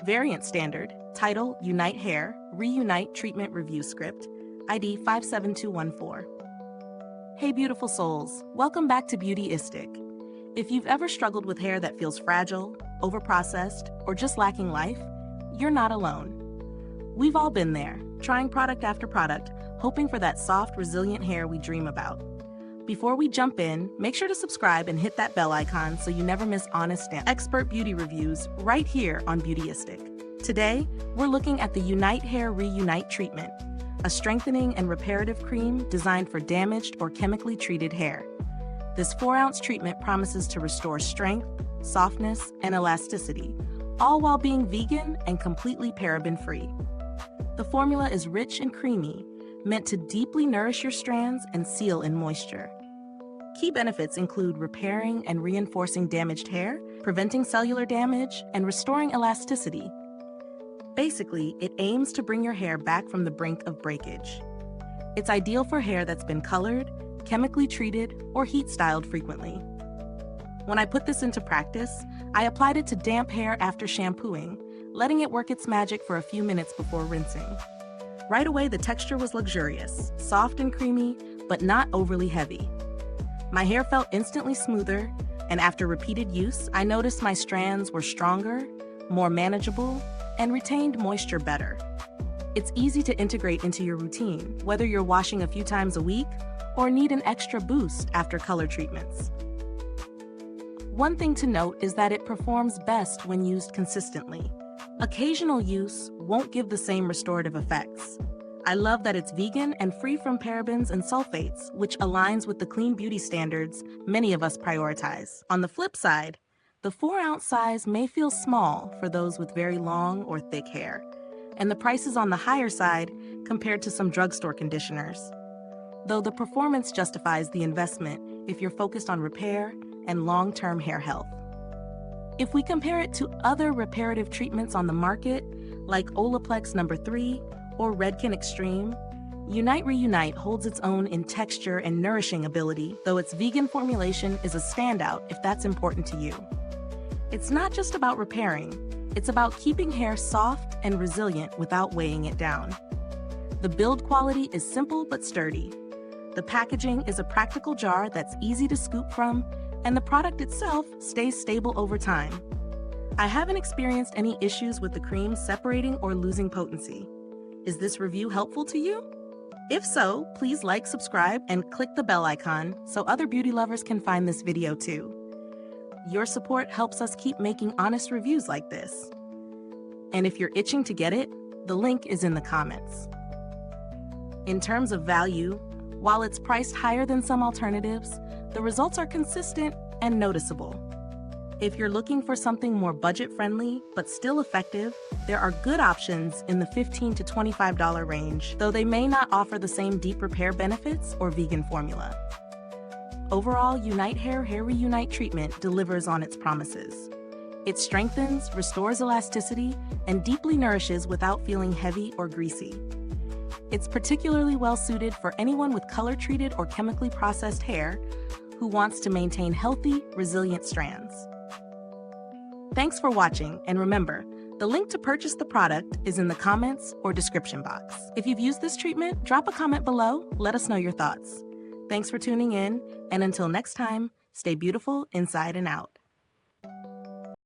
Variant Standard, Title Unite Hair, Reunite Treatment Review Script, ID 57214. Hey beautiful souls, welcome back to Beautyistic. If you've ever struggled with hair that feels fragile, overprocessed, or just lacking life, you're not alone. We've all been there, trying product after product, hoping for that soft, resilient hair we dream about. Before we jump in, make sure to subscribe and hit that bell icon so you never miss honest and expert beauty reviews right here on Beautyistic. Today, we're looking at the Unite Hair Reunite treatment, a strengthening and reparative cream designed for damaged or chemically treated hair. This 4-ounce treatment promises to restore strength, softness, and elasticity, all while being vegan and completely paraben-free. The formula is rich and creamy, meant to deeply nourish your strands and seal in moisture. Key benefits include repairing and reinforcing damaged hair, preventing cellular damage, and restoring elasticity. Basically, it aims to bring your hair back from the brink of breakage. It's ideal for hair that's been colored, chemically treated, or heat-styled frequently. When I put this into practice, I applied it to damp hair after shampooing, letting it work its magic for a few minutes before rinsing. Right away, the texture was luxurious, soft and creamy, but not overly heavy. My hair felt instantly smoother, and after repeated use, I noticed my strands were stronger, more manageable, and retained moisture better. It's easy to integrate into your routine, whether you're washing a few times a week or need an extra boost after color treatments. One thing to note is that it performs best when used consistently. Occasional use won't give the same restorative effects. I love that it's vegan and free from parabens and sulfates, which aligns with the clean beauty standards many of us prioritize. On the flip side, the 4-ounce size may feel small for those with very long or thick hair, and the price is on the higher side compared to some drugstore conditioners. Though the performance justifies the investment if you're focused on repair and long-term hair health. If we compare it to other reparative treatments on the market, like Olaplex No. 3 or Redken Extreme, Unite Reunite holds its own in texture and nourishing ability, though its vegan formulation is a standout if that's important to you. It's not just about repairing, it's about keeping hair soft and resilient without weighing it down. The build quality is simple but sturdy. The packaging is a practical jar that's easy to scoop from, and the product itself stays stable over time. I haven't experienced any issues with the cream separating or losing potency. Is this review helpful to you? If so, please like, subscribe, and click the bell icon so other beauty lovers can find this video too. Your support helps us keep making honest reviews like this. And if you're itching to get it, the link is in the comments. In terms of value, while it's priced higher than some alternatives, the results are consistent and noticeable. If you're looking for something more budget-friendly but still effective, there are good options in the $15 to $25 range, though they may not offer the same deep repair benefits or vegan formula. Overall, Unite Hair Reunite treatment delivers on its promises. It strengthens, restores elasticity, and deeply nourishes without feeling heavy or greasy. It's particularly well-suited for anyone with color-treated or chemically processed hair who wants to maintain healthy, resilient strands. Thanks for watching, and remember, the link to purchase the product is in the comments or description box. If you've used this treatment, drop a comment below, let us know your thoughts. Thanks for tuning in, and until next time, stay beautiful inside and out.